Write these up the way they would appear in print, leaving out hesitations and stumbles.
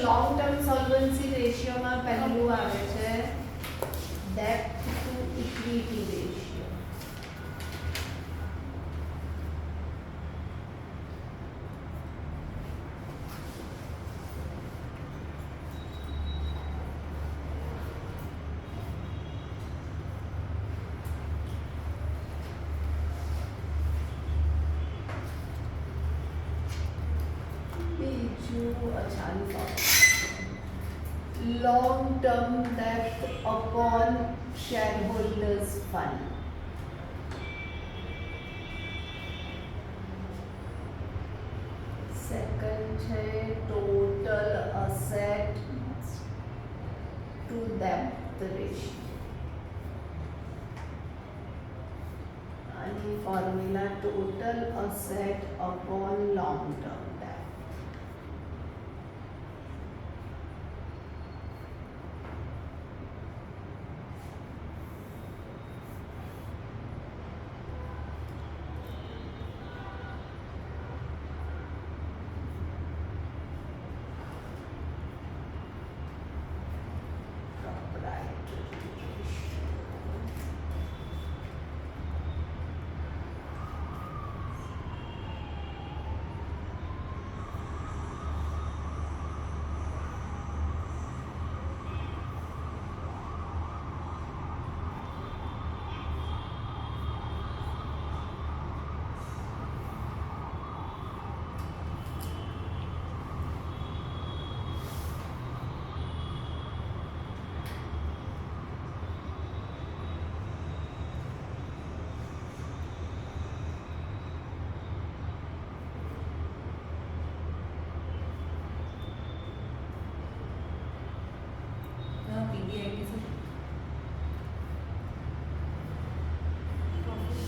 Long term solvency રેશિયોમાં પહેલું આવે છે ડેપ્ટ to equity ratio. Long term debt upon shareholders fund. Second છે total asset to debt ratio. आणि formula total asset upon long term debt.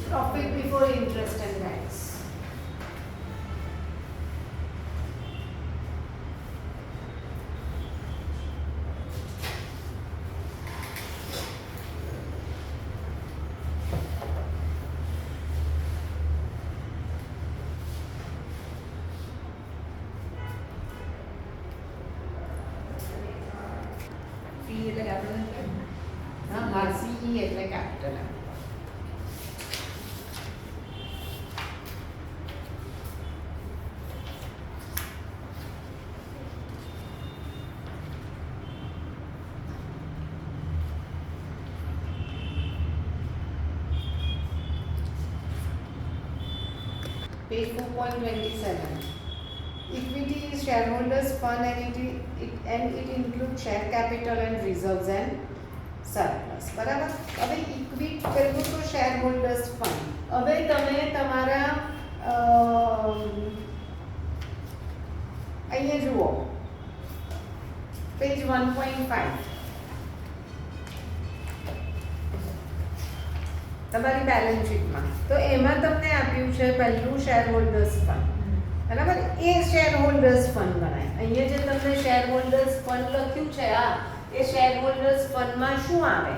Profit before interest and tax. C એટલે capital હા હા CE એટલે capital. Page 4.27. Equity is shareholders fund and it includes share capital and reserves and surplus. બરાબર. હવે equity પેલું તો shareholders fund. હવે તમે તમારા અહીંયા જુઓ પેજ 1.5 તમારી બેલેન્સ શીટમાં તો એમાં તમને આપ્યું છે પહેલું શેર હોલ્ડર્સ ફંડ. બરાબર. એ શેર હોલ્ડર્સ ફંડ ગણાય. અહીંયા જે તમને શેર હોલ્ડર્સ ફંડ લખ્યું છે આ એ શેર હોલ્ડર્સ ફંડમાં શું આવે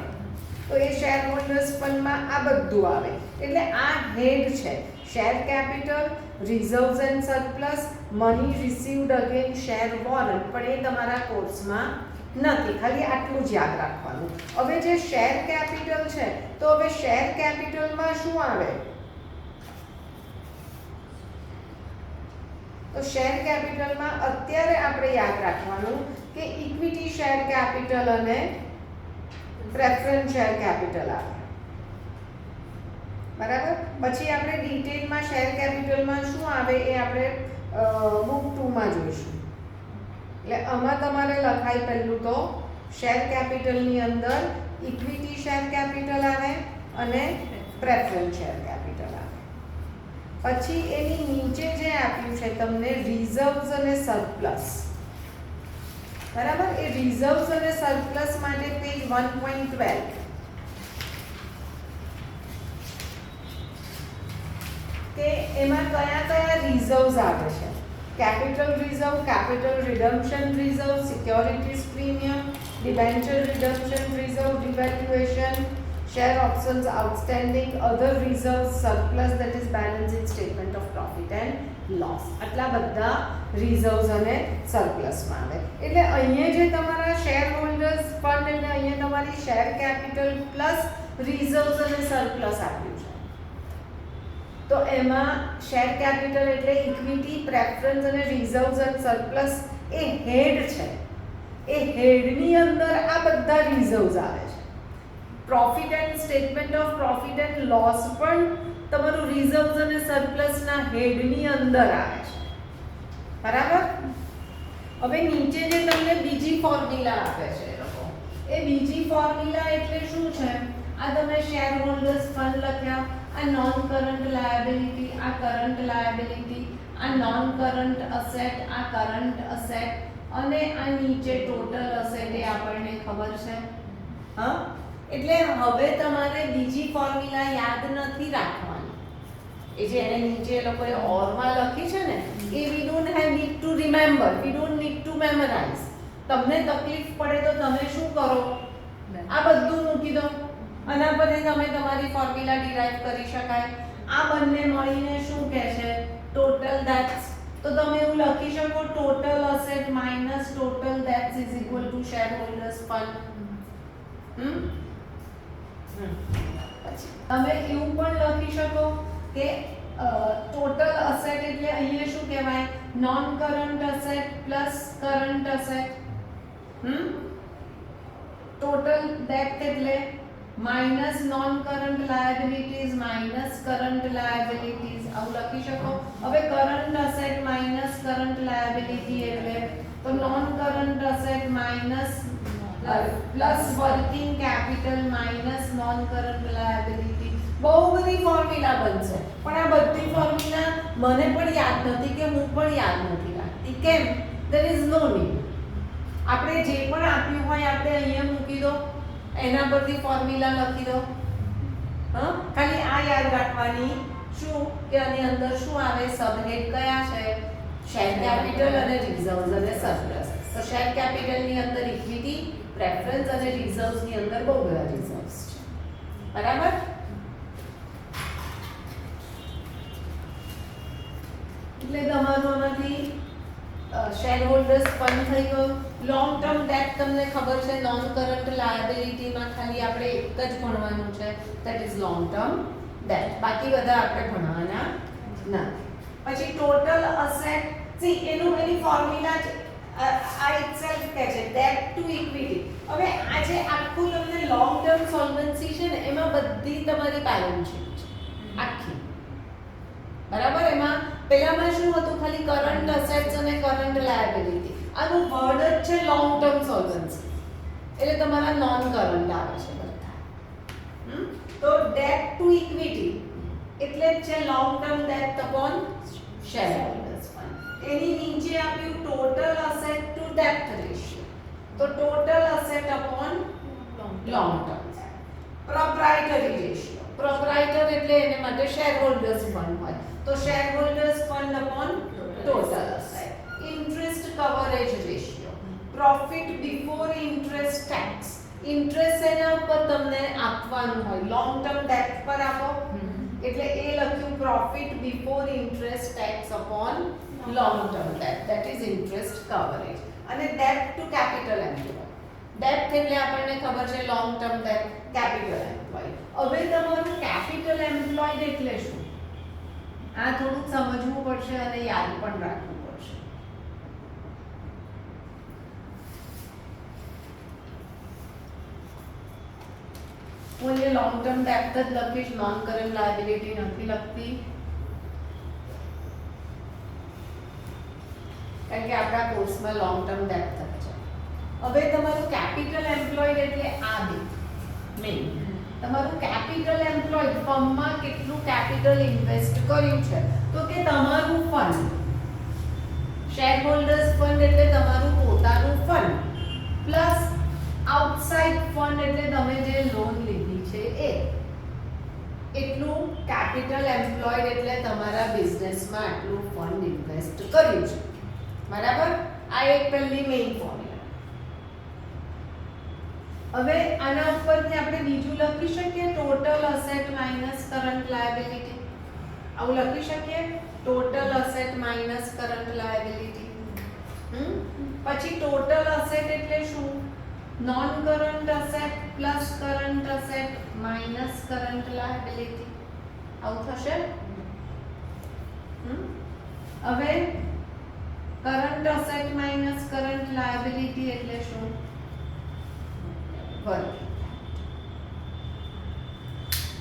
તો એ શેર હોલ્ડર્સ ફંડમાં આ બધું આવે. એટલે આ હેડ છે share capital, reserves and surplus, money received again share warrant. પણ એ તમારા કોર્સમાં નથી, ખાલી આટલું જ યાદ રાખવાનું. હવે જે શેર કેપિટલ છે તો હવે શેર કેપિટલમાં શું આવે તો શેર કેપિટલમાં અત્યારે આપણે યાદ રાખવાનું કે ઇક્વિટી શેર કેપિટલ અને પ્રેફરન્સ શેર કેપિટલ આવે. બરાબર. પછી આપણે ડિટેલમાં શેર કેપિટલમાં શું આવે એ આપણે બુક 2 માં જોઈશું. એટલે આમાં તમારે લખાય પહેલું તો શેર કેપિટલની અંદર ઇક્વિટી શેર કેપિટલ આવે અને પ્રેફરન્સ શેર કેપિટલ આવે. પછી એની નીચે જે આપ્યું છે તમને રિઝર્વ્સ અને સરપ્લસ. બરાબર. એ રિઝર્વ્સ અને સરપ્લસ માટે પેજ 1.12 કે એમાં કયા કયા રિઝર્વ્સ આવે છે. capital reserve, capital redemption reserve, securities premium, debenture redemption reserve, devaluation, share options outstanding, other reserves, surplus that is balance in statement of profit and loss. આટલા બધા રિઝર્વ્સ અને સરપ્લસમાં આવે. એટલે અહીંયા જે તમારા શેર હોલ્ડર્સ ફંડ એટલે અહીંયા તમારી શેર કેપિટલ પ્લસ રિઝર્વ્સ અને સરપ્લસ આપ્યું છે. તો એમાં શેર કેપિટલ એટલે ઇક્વિટી, પ્રેફરન્સ અને રિઝર્વ્સ અને સરપ્લસ એ હેડ છે. એ હેડની અંદર આ બધા રિઝર્વ્સ આવે છે. Profit and statement of profit and loss પણ તમારું રિઝર્વ્સ અને સરપ્લસના હેડની અંદર આવે છે. બરાબર? હવે નીચે જે તમને બીજી ફોર્મ્યુલા આપે છે એ લોકો, એ બીજી ફોર્મ્યુલા એટલે શું છે? આ તમે શેર હોલ્ડર્સ ફંડ લખ્યા, આ નોન કરન્ટ લાયબિલિટી, આ કરન્ટ લાયબિલિટી, આ નોન કરન્ટ અસેટ, આ કરન્ટ અસેટ અને આ નીચે ટોટલ અસેટ એ આપણને ખબર છે. હા, એટલે હવે તમારે બીજી ફોર્મ્યુલા યાદ નથી રાખવાની. એ જે એને નીચે એ લોકોએ ઓરમાં લખી છે ને, એ we don't have need to remember, we don't need to memorise. તમને તકલીફ પડે તો તમે શું કરો? આ બધું મૂકી દો, આના પરથી તમે તમારી ફોર્મ્યુલા ડિરાઈવ કરી શકાય. આ બંને મળીને શું કહે છે? Total that's. તો તમે એવું લખી શકો, total asset minus total that's is equal to share holders fund. તમે એવું પણ લખી શકો કે ટોટલ અસેટ એટલે અહીંયા શું કહેવાય? Non current asset plus current asset. Total debt એટલે minus non current liabilities minus current liabilities, આવું લખી શકો. હવે current asset minus current liability એટલે તો non current asset minus plus working capital minus non current liability. બહુ બધી formula બનશે, પણ આ બધી ફોર્મ્યુલા મને પણ યાદ નથી કે હું પણ યાદ નથી રાખતી. કેમ? There is no need. આપણે જે પણ આપ્યું હોય આપણે અહીંયા મૂકી દો, એના પરથી ફોર્મ્યુલા લખી દો. હા, ખાલી આ યાદ રાખવાની શું કે આની અંદર શું આવે? સબહેડ કયા છે? શેર કેપિટલ અને રિઝર્વ્સ અને સરપ્લસ. તો શેર કેપિટલની અંદર ઇક્વિટી, પ્રેફરન્સ અને રિઝર્વ્સની અંદર બહુ બધા રિઝર્વ્સ છે. બરાબર? એટલે તમારું આમાંથી શેર હોલ્ડર્સ ફંડ થઈ ગયું. લોંગ ટર્મ ડેટ તમને ખબર છે, નોન કરન્ટ લાયબિલિટીમાં ખાલી આપણે એક જ ભણવાનું છે, that is long term date. બાકી બધા આપણે ભણવાના નથી. પછી ટોટલ અસેટ, સી એની ફોર્મ્યુલા આ ઇટસેલ્ફ કહે છે ડેટ ટુ ઇક્વિટી. હવે આ જે આખું તમને લોંગ ટર્મ સોલ્વન્સી છે ને, એમાં બધી તમારી બેલેન્સ શીટ છે આખી. બરાબર? એમાં પહેલામાં શું હતું? ખાલી કરન્ટ અસેટ્સ અને કરન્ટ લાયબિલિટી. આનું વર્ડ જ છે લોંગ ટર્મ સોલ્વન્સી, એટલે તમારા નોન કરન્ટ આવે છે બધા. તો ડેટ ટુ ઇક્વિટી એટલે જ છે long term debt upon share holders fund. એની નીચે આપ્યું total asset to debt ratio. તો total asset upon long term. Proprietary ratio, proprietor એટલે એને માટે શેર હોલ્ડર્સ ફંડ હોય, તો share holders fund upon total asset. Interest coverage ratio, profit before interest tax. Interest એના પર તમને આપવાનું હોય, લોંગ ટર્મ ડેટ પર આપો એટલે એ લખ્યું profit before interest tax upon long term debt, that is interest coverage. અને debt to capital employ. Debt એટલે આપણને ખબર છે long term debt, capital employ. હવે તમારું કેપિટલ એમ્પ્લોયડ એટલે શું? આ થોડુંક સમજવું પડશે અને યાદ પણ રાખવું પડશે. હું એ લોંગ ટર્મ ડેટ જ લખીશ, નોન કરન્ટ લાયબિલિટી નથી લખતી, કારણ કે આપણા કોર્સમાં લોંગ ટર્મ ડેટ તક છે. હવે તમારું કેપિટલ એમ્પ્લોયડ એટલે આ બે મેઇન. તમારું કેપિટલ એમ્પ્લોયડ ફર્મમાં કેટલું કેપિટલ ઇન્વેસ્ટ કર્યું છે? તો કે તમારું ફંડ, શેર હોલ્ડર્સ ફંડ એટલે તમારું પોતાનું ફંડ, પ્લસ આઉટસાઇડ ફંડ એટલે તમે જે લોન લીધી છે એ. એટલું કેપિટલ એમ્પ્લોયડ એટલે તમારા બિઝનેસમાં આટલું ફંડ ઇન્વેસ્ટ કર્યું છે. બરાબર? આ એક પહેલી મેઇન ફોર્મ્યુલા. હવે આના ઉપરથી આપણે બીજું લખી શકીએ, total asset minus current liability. આવું લખી શકીએ, total asset minus current liability. પછી ટોટલ અસેટ એટલે શું? Non current asset plus current asset minus current liability. આવું થશે. હવે current asset minus current liability એટલે શું? વર્કિંગ.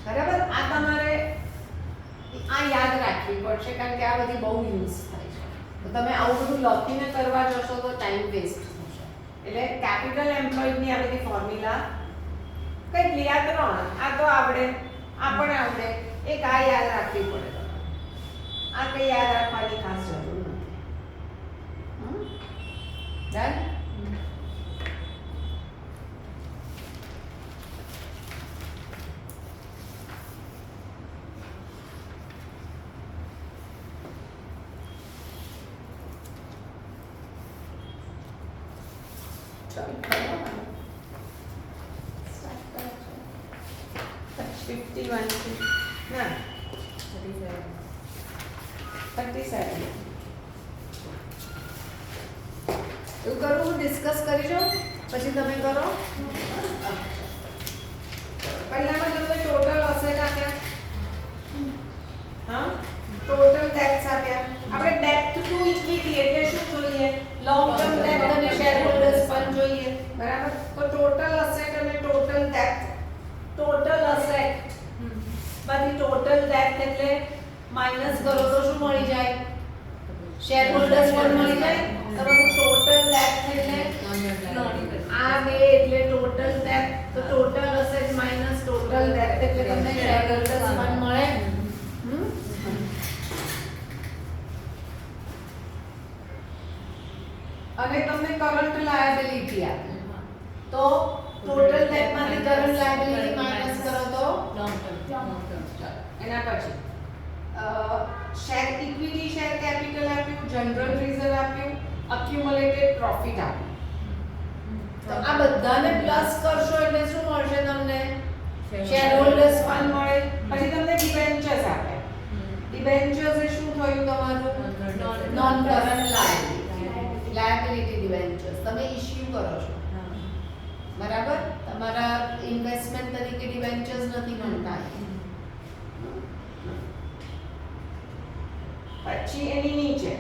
બરાબર. આ તમારે આ યાદ રાખવી પડશે કારણ કે આ બધી બહુ યુઝ થાય છે. તો તમે આવું બધું લખીને કરવા જશો તો ટાઈમ વેસ્ટ થશે. એટલે કેપિટલ એમ્પ્લોયની આ બધી ફોર્મ્યુલા કેટલી? આ 3. આ તો આવડે, આ પણ આવડે. એક આ યાદ રાખવી પડે તમારે. આ કઈ યાદ રાખવાની ખાસ જરૂર નથી. ડન? એવું કરું, હું ડિસ્કસ કરી જાઉં પછી તમે કરો. પહેલામાં તમને ટોટલ અસેટ આપ્યા, હા, ટોટલ ડેટ્સ આપ્યા. આપણે ડેટ ટુ ઇક્વિટી એટલે શું જોઈએ? લોંગ ટર્મ ડેટ અને શેર હોલ્ડર્સ ફંડ જોઈએ. બરાબર. તો ટોટલ અસેટ અને ટોટલ ડેટ, ટોટલ અસેટ માંથી ટોટલ ડેટ એટલે માઈનસ કરો તો શું મળી જાય? શેર હોલ્ડર્સ ફંડ મળી જાય. તમારું ટોટલ ડેટ એટલે આ બે એટલે ટોટલ ડેટ. તો total asset minus total debt એટલે તમને શેર હોલ્ડર્સ ફંડ મળે. અને તમને કરંટ લાયબિલિટી આપે તો ટોટલ ડેટ માંથી કરંટ લાયબિલિટી માઈનસ કરો તો લોંગ ટર્મ. એના પછી શેર ઇક્વિટી શેર કેપિટલ આપ્યું, જનરલ રિઝર્વ આપ્યું, અક્યુમ્યુલેટેડ પ્રોફિટ આપ્યું. તો આ બધાને પ્લસ કરશો એટલે શું મળશે તમને? શેર હોલ્ડર્સ ફંડ મળે. પછી તમને ડિબેન્ચર્સ આપ્યા. ડિબેન્ચર્સ એ શું થયું તમારું? નોન કરંટ લાયબિલિટી ડિબેન્ચર્સ તમે ઇશ્યુ કરો છો. બરાબર. તમારા ઇન્વેસ્ટમેન્ટ તરીકે ડિબેન્ચર્સ નથી મળતા. પછી એની નીચે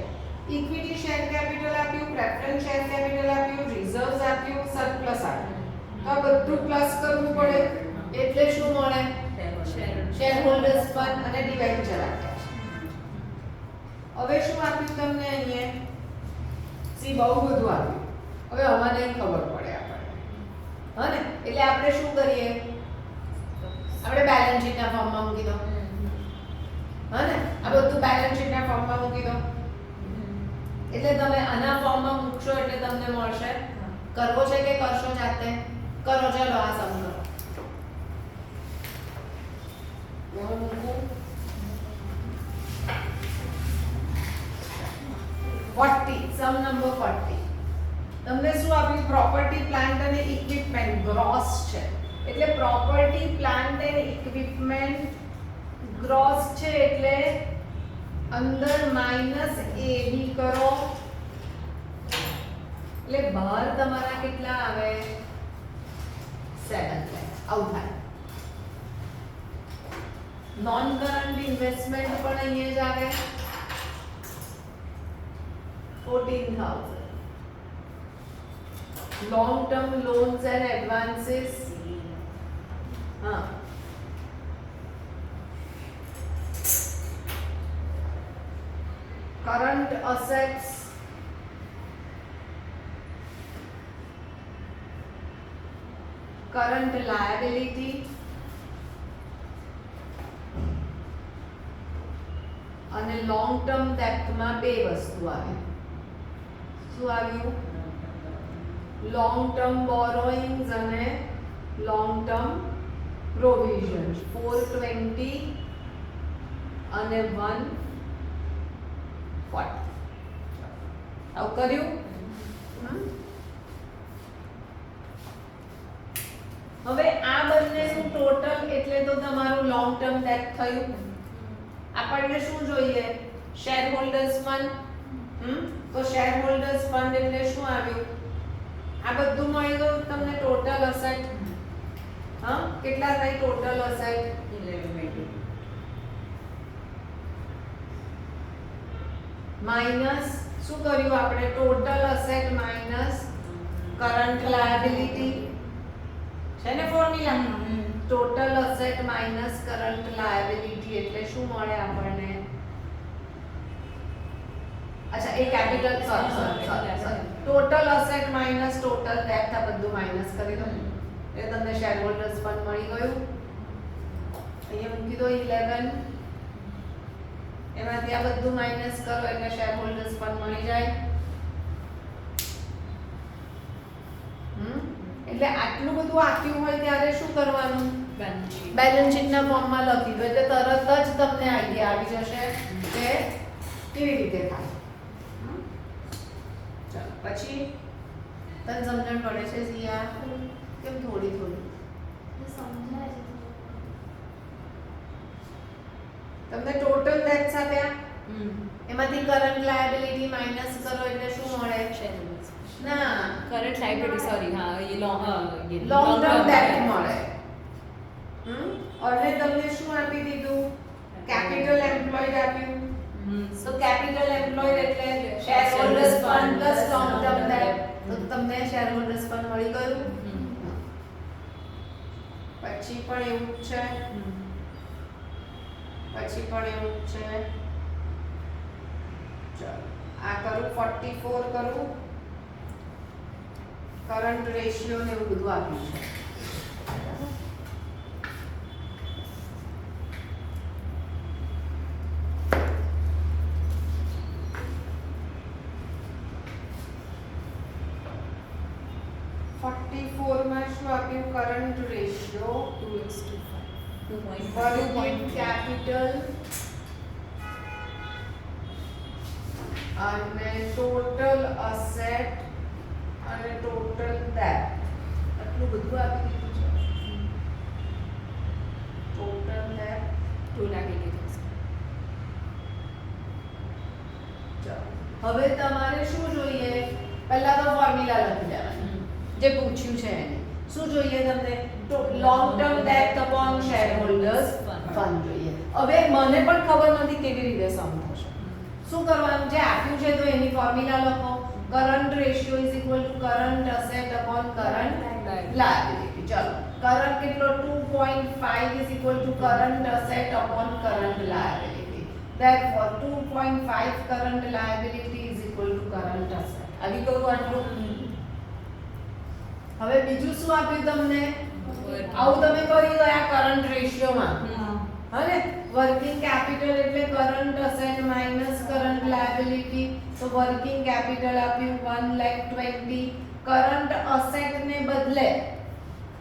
ઇક્વિટી શેર કેપિટલ આપ્યું, પ્રેફરન્સ શેર કેપિટલ આપ્યું, રિઝર્વ્સ આપ્યું, સરપ્લસ આપ્યું. તો આ બધું પ્લસ કરવું પડે એટલે શું મળે? શેર હોલ્ડર્સ ફંડ અને ડિબેન્ચર આપ્યા. હવે શું આપ્યું તમને અહીંયા? સી બહુ બધું આપ્યું. હવે આમાં નહીં ખબર પડે આપણને. હા ને? એટલે આપણે શું કરીએ? આપણે બેલેન્સ શીટના ફોર્મમાં મૂકી દો. હા ને? આ બધું બેલેન્સ શીટના ફોર્મમાં મૂકી દો. એટલે તમે આના ફોર્મમાં મૂકશો એટલે તમને મળશે. કરવો છે કે કરશો જાતે? કરો. ચાલો આ સમ કરો. હું મૂકું 40, સમ નંબર 40. તમને શું આપ્યું? પ્રોપર્ટી પ્લાન્ટ અને ઇક્વિપમેન્ટ ગ્રોસ છે. એટલે પ્રોપર્ટી પ્લાન્ટ અને ઇક્વિપમેન્ટ ગ્રોસ છે એટલે અંદર માઈનસ એબી કરો એટલે બહાર તમારા કેટલા આવે? 7 લાખ. આવું થાય. નોન કરંટ ઇન્વેસ્ટમેન્ટ પણ અહીંયા જ આવે 14,000. long term loans and advances, हाँ, current assets, current liability અને લોંગ ટર્મ ડેપ્ટમાં બે વસ્તુ આવે. શું આવ્યું? લોંગ ટર્મ બોરોઇંગ્સ અને લોંગ ટર્મ પ્રોવિઝન્સ 420 અને 140. આવું કર્યું? હવે આ બંનેનું ટોટલ એટલે તો તમારું લોંગ ટર્મ ડેટ થયું. આપણને શું જોઈએ? Share holders fund. તો શેર હોલ્ડર્સ ફંડ એટલે શું આવ્યું? આ બધું મળી ગયું તમને ટોટલ અસેટ. કેટલા થઈ ટોટલ અસેટ? 11/2. માઈનસ શું કર્યું આપણે? Total asset minus current liability છે ને formula. Total asset minus current liability એટલે શું મળે આપણને? અચ્છા એ capital total asset minus total debt આ બધું માઈનસ કરી દો એટલે તમને શેર હોલ્ડર્સ ફંડ મળી ગયું. અહીંયા મૂકી દો 11. એમાંથી આ બધું માઈનસ કરો એટલે શેર હોલ્ડર્સ ફંડ મળી જાય. એટલે આટલું બધું આપ્યું હોય ત્યારે શું કરવાનું? બેલેન્સ શીટના ફોર્મમાં લખી દો એટલે તરત જ તમને આઈડિયા આવી જશે કે કેવી રીતે થાય. ચાલો પછી તને સમજણ પડે છે સિયા? કેમ થોડી થોડી? તમને ટોટલ ડેટ્સ આપ્યા એમાંથી કરંટ લાયબિલિટી માઈનસ કરો એટલે શું મળે? ના કરંટ લાયબિલિટી સોરી હા ये લોંગ ટર્મ ડેટ મળે. અને તમને શું આપી દીધું? કેપિટલ એમ્પ્લોયડ આપ્યું. તો કેપિટલ એમ્પ્લોયડ એટલે share holders fund plus long term date. તો તમને શેર હોલ્ડર્સ ફંડ મળી ગયું. પછી પણ એવું જ છે. પછી પણ એવું જ છે. ચાલો આ કરું 44 કરું. કરંટ રેશિયો ને એવું બધું આપ્યું છે. માં શું આપ્યું? કરંટ રેશિયો 2:5 વર્કિંગ કેપિટલ અને ટોટલ અસેટ અને ટોટલ ડેટ. આટલું બધું આપી દીધું છે. Total date 2,80,000. ચાલો હવે તમારે શું જોઈએ? પહેલા તો ફોર્મ્યુલા લખી દેવાનું જે પૂછ્યું છે એને. શું જોઈએ તમને? Long term debt upon share holders fund જોઈએ. હવે મને પણ ખબર નથી કેવી રીતે સમ થશે. શું કરવાનું? જે આપ્યું છે તો એની ફોર્મ્યુલા લખો. Current ratio is equal two current asset upon current liability. ચલો કરંટ કેટલો? 2.5 is equal two current asset upon current liability. Therefore 2.5 current liability is equal two current asset. આવી ગયું આટલું. હવે બીજું શું આપ્યું તમને? આવું તમે કરી ગયા કરંટ રેશિયોમાં. હને વર્કિંગ કેપિટલ એટલે current asset minus current liability. તો વર્કિંગ કેપિટલ આપ્યું 1,20,000. કરંટ અસેટ ને બદલે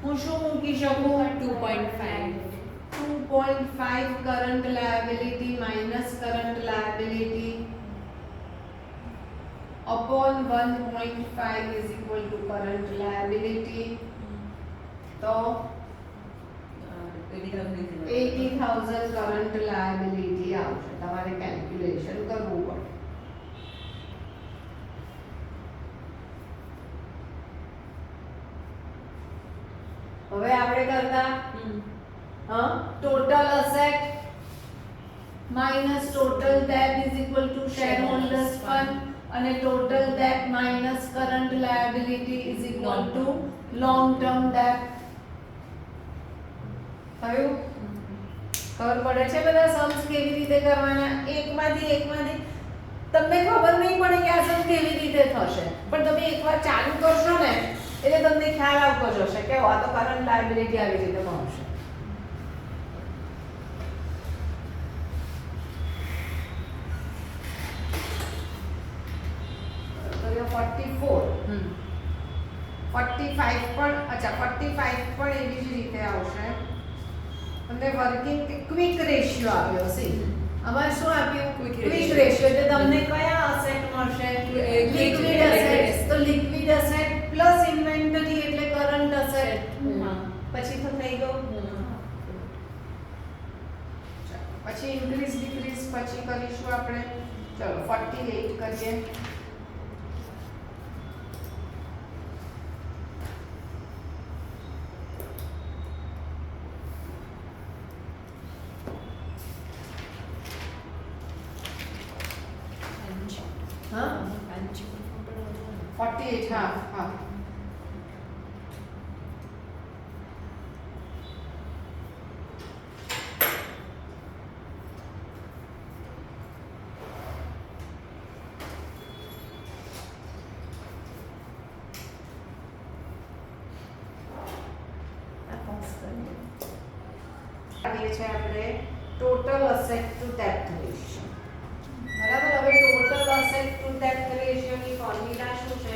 હું શું મૂકી શકું? 2.5 current liability minus current liability upon 1.5 is equal to current liability. तो 80,000 કરંટ લાયબિલિટી આવશે. તમારે કેલ્ક્યુલેશન કરવું પડે. હવે આપણે કરતા total asset minus total debt is equal to share holders fund અને total debt minus current liability is equal to long term debt. થયું? ખબર પડે છે બધા સમ્સ કેવી રીતે કરવાના? એકમાંથી તમને ખબર નહીં પડે કે આ સમ કેવી રીતે થશે, પણ તમે એકવાર ચાલુ કરશો ને એટલે તમને ખ્યાલ આવતો જશે કે આ તો કરંટ લાયબિલિટી આવી રીતે મળશે. તો 44 45 પણ અચ્છા 45 પણ એવી જ રીતે આવશે. અને વર્કિંગ ક્વિક રેશિયો આપ્યો છે. અમારે શું આપ્યું? Quick ratio. એટલે તમને કયા અસેટ મળશે? Liquid asset. તો લિક્વિડ અસેટ પ્લસ ઇન્વેન્ટરી એટલે કરંટ અસેટ. પછી તો થઈ ગયું. પછી ઇન્ક્રીઝ ડિક્રીઝ પછી કરીશું આપણે. ચલો 48 કરીએ. હા 48 હા હા આવીએ છે આપણે ટોટલ અસેટ ટુ ડેપ્થ રેશિયો. બરાબર. હવે ટોટલ અસેટ ટુ ડેપ્થ રેશિયો ની ફોર્મ્યુલા શું છે?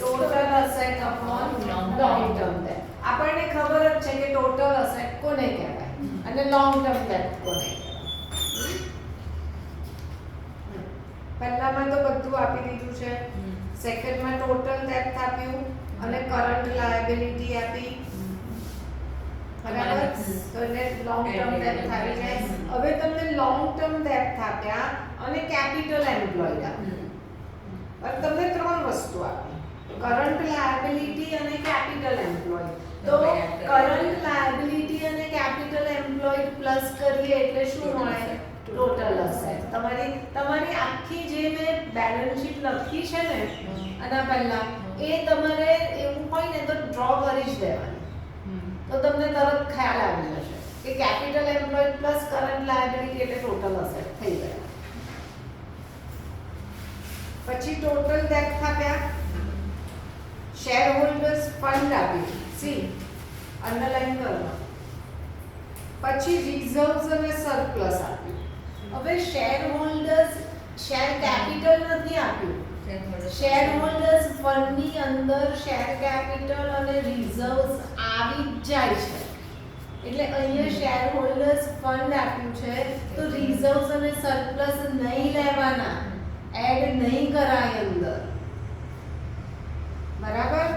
Total asset upon long term ડેપ્થ. આપણને ખબર જ છે કે ટોટલ અસેટ કોને કહેવાય અને લોંગ ટર્મ ડેપ્થ કોને કહેવાય. પહેલામાં તો બધું આપી દીધું છે. સેકન્ડમાં ટોટલ ડેપ્થ આપ્યું અને કરંટ લાયબિલિટી આપી. બરાબર. તો એટલે લોંગ ટર્મ ડેપ્થ આવી જાય. હવે તમને લોંગ ટર્મ ડેપ્થ આપ્યા અને કેપિટલ એમ્પ્લોયડ આપ્યું. અને તમને ત્રણ વસ્તુ આપી, કરંટ લાયબિલિટી અને કેપિટલ એમ્પ્લોયડ. તો કરંટ લાયબિલિટી અને કેપિટલ એમ્પ્લોયડ પ્લસ કરીએ એટલે શું મળે? Total asset. તમારી આખી જે મેં બેલેન્સ શીટ લખી છે ને આના પહેલા, એ તમારે એવું હોય ને તો ડ્રો કરી જ દેવાની. તો તમને તરત ખ્યાલ આવી જશે કે capital employed plus current liability એટલે ટોટલ અસેટ થઈ ગયા. પછી ટોટલ ડેપ્થ આપ્યા, શેર હોલ્ડર્સ ફંડ આપ્યું, સી અંડરલાઈન કરો. પછી રિઝર્વ્સ અને સરપ્લસ આપ્યું. હવે શેર હોલ્ડર્સ શેર કેપિટલ નથી આપ્યું. શેર હોલ્ડર્સ ફંડની અંદર શેર કેપિટલ અને રિઝર્વ્સ આવી જ જાય છે. એટલે અહીંયા શેર હોલ્ડર્સ ફંડ આપ્યું છે તો રિઝર્વ્સ અને સરપ્લસ નહીં લેવાના, એડ નહીં કરાય અંદર. બરાબર.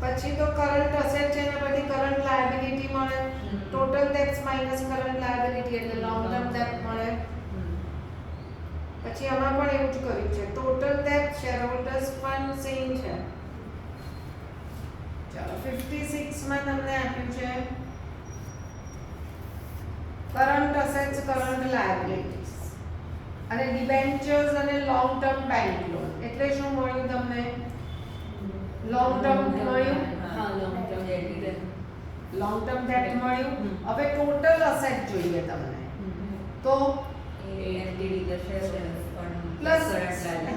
પછી તો કરંટ અસેટ છે ને પછી કરંટ લાયબિલિટી મળે. ટોટલ ડેપ્થ માઈનસ કરંટ લાયબિલિટી એટલે લોંગ ટર્મ ડેપ્થ મળે. પછી આમાં પણ એવું જ કર્યું છે. ટોટલ ડેપ્થ શેરહોલ્ડર્સ ફંડ સેમ છે. ચાલો 56 માં તમને આપ્યું છે કરંટ અસેટ્સ કરંટ લાયબિલિટીઝ અને ડિબેન્ચર્સ અને લોંગ ટર્મ બેંક લોન. એટલે શું મળ્યું તમને? લોંગ ટર્મ મળ્યું. હા long term debt. Long term ડેપ્થ મળ્યું. હવે ટોટલ અસેટ જોઈએ તમને તો પ્લસ,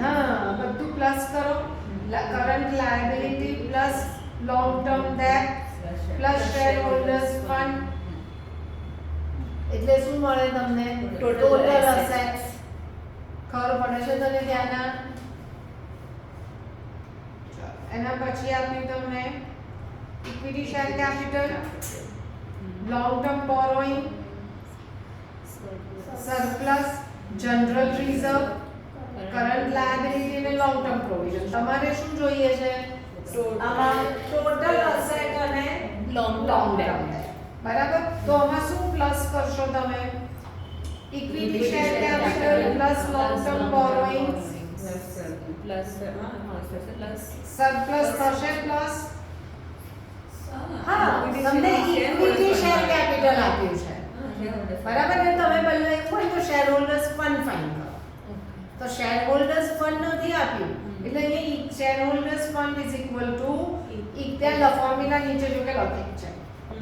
હા બધું પ્લસ કરો. Current liability plus long term ડેપ્થ પ્લસ શેર હોલ્ડર્સ ફંડ એટલે શું મળે તમને? Total assets. ખબર પડે છે તને ત્યાંના? એના પછી આપ્યું તમને equity share capital, long term borrowing, surplus, general reserve, current liability અને લોંગ ટર્મ પ્રોવિઝન. તમારે શું જોઈએ છે? આમાં ટોટલ અસેટ અને લોંગ ટર્મ. બરાબર. તો આમાં શું પ્લસ કરશો તમે? Equity share capital plus long term borrowings plus surplus થશે પ્લસ. હા તમને ઇક્વિટી શેર કેપિટલ આપ્યું છે. બરાબર. ને તમે પહેલા એક હોય તો શેર હોલ્ડર્સ ફંડ ફાઇન્ડ કરો. તો શેર હોલ્ડર્સ ફંડ નથી આપ્યું એટલે અહીંયા share holders fund is equal to ત્યાં ફોર્મ્યુલા નીચે જો કે લખી છે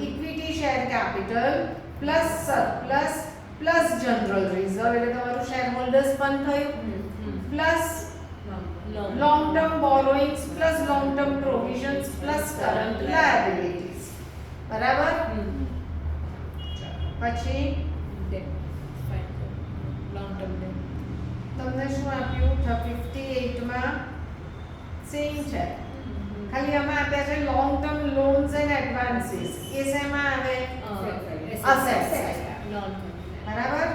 equity share capital plus surplus plus general reserve એટલે તમારું શેર હોલ્ડર્સ ફંડ થયું plus long term borrowings plus long term provisions plus current liabilities. બરાબર. પછી લોંગ ટર્મ ડેટ તમને શું આપ્યું? 58 માં સેમ છે. ખાલી આમાં આપ્યા છે long term loans and advances. એ શેમાં આવે? અસેટ્સ. બરાબર.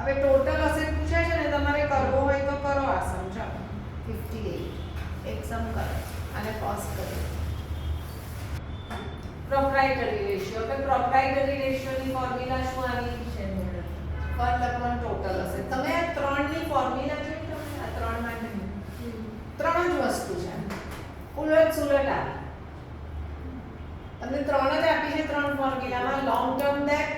હવે ટોટલ અસેટ પૂછે છે ને તમારે કરવો હોય તો કરો આ સમ. ચાલો 58 એક સમ કરો અને પોઝ કરો. Proprietary ratio. હવે પ્રોપ્રાઇટરી રેશિયોની ફોર્મ્યુલા શું આવી? ફંડ અપોન ટોટલ હશે. તમે આ ત્રણની ફોર્મ્યુલા જોઈ તમે આ ત્રણ માટે ત્રણ જ વસ્તુ છે, ઉલટ સુલટ આવી. તમને ત્રણ જ આપી છે ત્રણ ફોર્મ્યુલામાં, long term debt,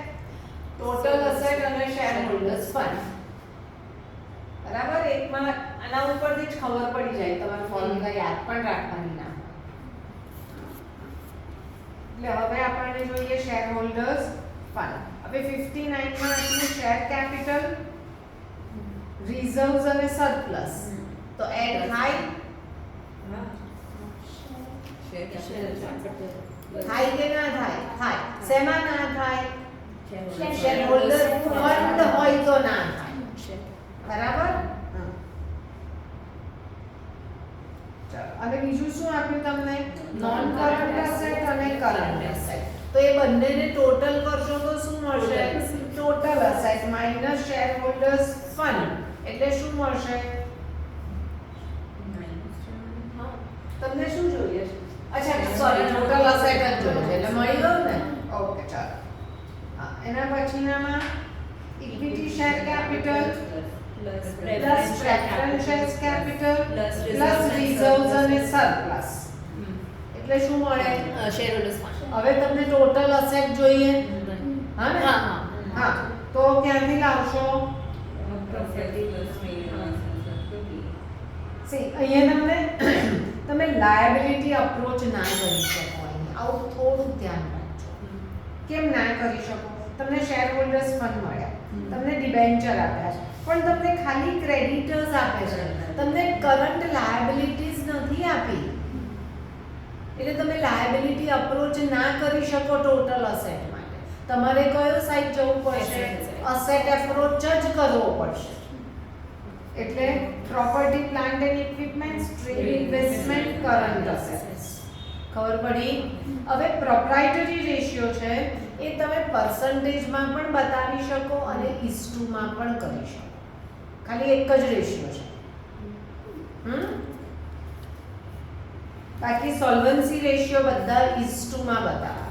total asset અને શેર હોલ્ડર્સ ફંડ. બરાબર, એકમાં આના ઉપરથી જ ખબર પડી જાય, તમારે ફોર્મ્યુલા યાદ પણ રાખવાની ના. એટલે હવે આપણને જોઈએ શેર હોલ્ડર્સ ફંડ. હવે 59 માં આપણું શેર કેપિટલ, રિઝર્વ્સ અને સરપ્લસ તો એડ થાય. થાય કે ના થાય? થાય. શેમાં ના થાય? શેર હોલ્ડર ફંડ હોય તો ના થાય. બરાબર. ચાલો, અને બીજું શું આપ્યું તમને? નોન કરન્ટ એસેટ અને કરન્ટ એસેટ. તો એ બંનેને ટોટલ કરશો તો શું મળશે? Total asset minus share holders fund એટલે શું મળશે? તમને શું જોઈએ છે? અચ્છા સોરી, ટોટલ એસેટ જ જોઈએ છે એટલે મળી ગયું ને. ઓકે ચાલો. હા, એના પછીનામાં equity share capital plus preference share capital plus reserves અને સરપ્લસ એટલે શું મળે? Share holders fund. હવે તમને ટોટલ એસેટ જોઈએ, હા ને? હા. હા, તો ક્યાંથી લાવશો? સી અહીંયા તમે લાયબિલિટી અપ્રોચ ના કરી શકો. અહીંયા આવું થોડું ધ્યાન રાખજો. કેમ ના કરી શકો? તમને શેર હોલ્ડર્સ ફંડ મળ્યા, તમને ડિબેન્ચર આપ્યા છે, પણ તમને ખાલી ક્રેડિટર્સ આપે છે, તમને કરન્ટ લાયબિલિટીઝ નથી આપી. એટલે તમે લાયબિલિટી અપ્રોચ ના કરી શકો ટોટલ અસેટ માટે. તમારે કયો સાઇડ જવું પડશે? અસેટ એપ્રોચ જ કરવો પડશે. એટલે property plant and equipments, trade investment, current assets. ખબર પડી? હવે પ્રોપ્રાઇટરી રેશિયો છે એ તમે પર્સન્ટેજમાં પણ બતાવી શકો અને ઇસ્ટુમાં પણ કરી શકો. ખાલી એક જ રેશિયો છે. બાકી સોલ્વન્સી રેશિયો બધા ઇસ્ટુમાં બતાવશે.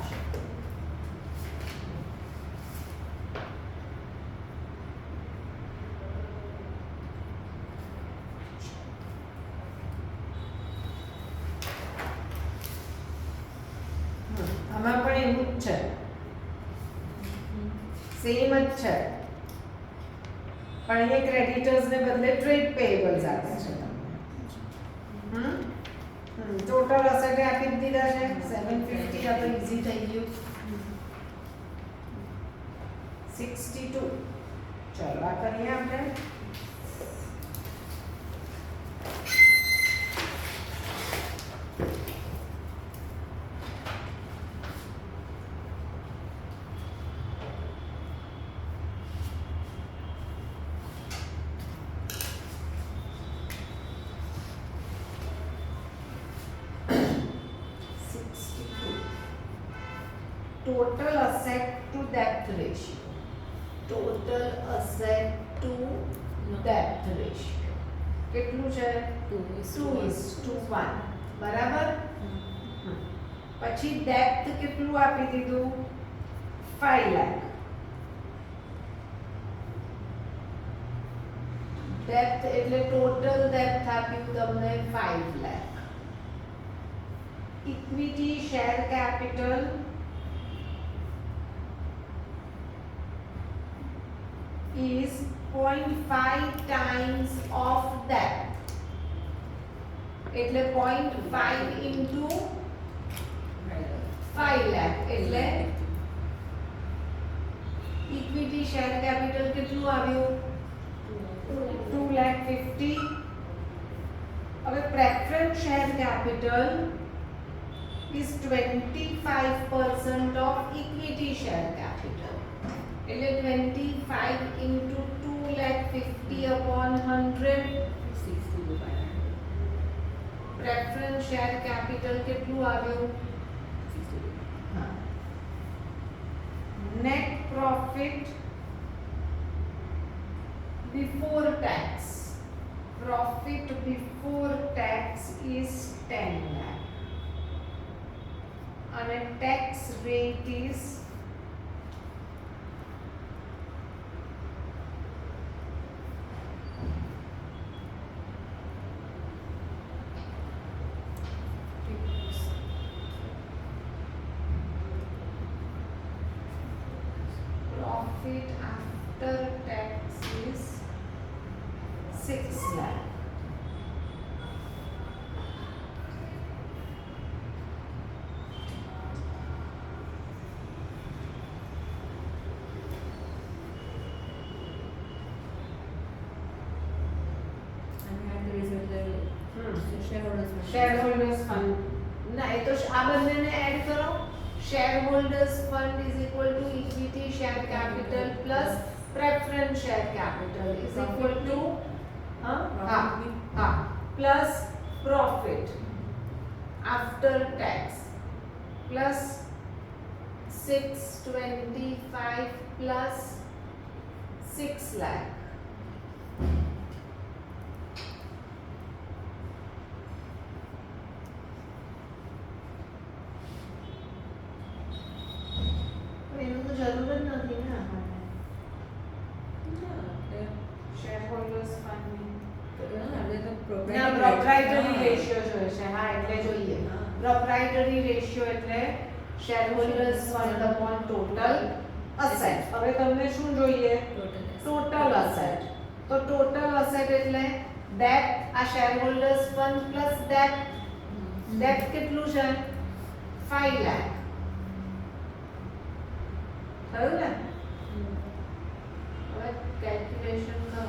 આમાં પણ એવું જ છે, સેમ જ છે, પણ અહીંયા ક્રેડિટર્સ ને બદલે ટ્રેડ પેયેબલ્સ આપ્યા છે તમને. ટોટલ અસેટ આપી દીધા છે 750. આ તો ઈઝી થઈ ગયું. 62. ચલો આ કરીએ આપણે. Total asset to debt ratio. Total asset to debt ratio કેટલું છે? 2:1. બરાબર. પછી ડેપ્થ કેટલું આપી દીધું? 5 લાખ. ડેપ્થ એટલે ટોટલ ડેપ્થ આપ્યું તમને 5 lakh. Equity share capital is 0.5 times of that. એટલે 0.5 into 5 lakh એટલે ઇક્વિટી શેર કેપિટલ કેટલું આવ્યું? 2,50,000. હવે preference share capital is 25% of equity share capital. એટલે 25 into 2,50,000 upon 100 preference share capital કેટલું આવ્યું? Net profit before tax. Profit before tax is 10 lakh. અને tax rate is profit after tax is 6 lakh. અને આ ત્રીસ એટલે shareholders fund. Shareholders fund. ના એ તો આ બંનેને એડ કરો. Shareholders fund is equal to equity share capital plus preference share capital is equal to plus profit after tax plus 625 plus 6 lakh. એનું તો જરૂર જ નથી ને આપણને ના, એટલે શેરહોલ્ડર્સ ફંડની ના, આપણે તો ના પ્રોપ્રાઇટરી રેશિયો જોઈએ છે હા એટલે જોઈએ હા. પ્રોપ્રાઇટરી રેશિયો એટલે shareholders fund upon total asset. હવે તમને શું જોઈએ? Total asset. તો ટોટલ અસેટ એટલે ડેટ આ shareholders fund plus date. Date કેટલું છે? 5 લાખ. થયું ને? હવે કેલ્ક્યુલેશન કરો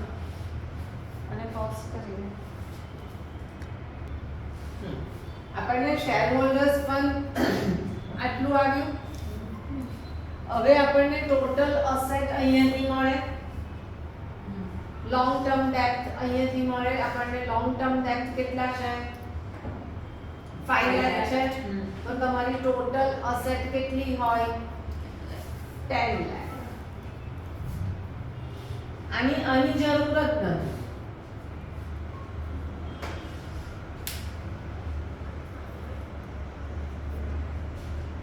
અને પોઝ કરીને આપણને શેરહોલ્ડર્સ ફંડ આટલું આવ્યું. હવે આપણને ટોટલ અસેટ અહીંયાથી મળે, લોંગ ટર્મ ડેટ અહીંયાથી મળે. આપણને લોંગ ટર્મ ડેટ કેટલા છે? 5 લાખ છે. તો તમારી ટોટલ અસેટ કેટલી હોય? 10 લાખ. આની જરૂર જ નથી.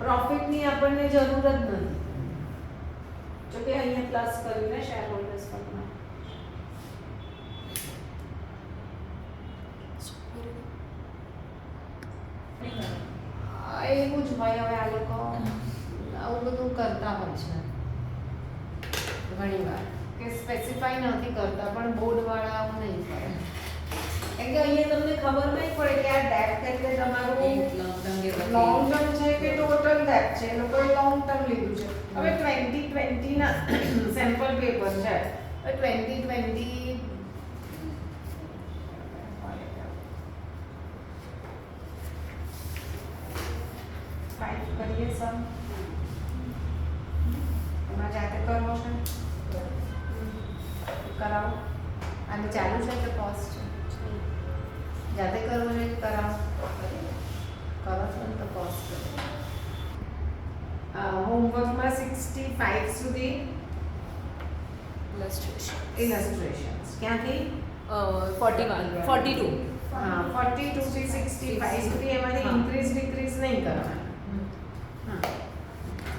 પ્રોફિટની આપણને જરૂર જ નથી. જો કે અહીંયા પ્લસ કર્યું ને શેરહોલ્ડર્સ ફંડમાં. એવું જ હોય. હવે આ લોકો આવું બધું કરતા હોય છે ઘણીવાર કે સ્પેસિફાઈ નથી કરતા, પણ બોર્ડવાળા આવું નહીં કરે. કેમ કે અહીંયા તમને ખબર નહીં પડે કે આ ડેટ એટલે તમારું લોંગ ટર્મ છે કે ટોટલ ડેટ છે. એ લોકોએ લોંગ ટર્મ લીધું છે. હવે 2020 ના સેમ્પલ પેપર છે. હવે 2020 ફાઇલ કરીએ સમ. એમાં જાતે કરવો છે? કરાવો. આને ચાલુ છે કે પોઝ છે? જાતે કરવો છે કે કરાવો? કરો છો ને તો પોઝ કરો. હોમવર્કમાં 65 સુધી ઇલસ્ટ્રેશન્સ ક્યાંથી? 42 42 થી 65 સુધી એમાંથી ઇન્ક્રીઝ ડિક્રીઝ નહીં કરવાના.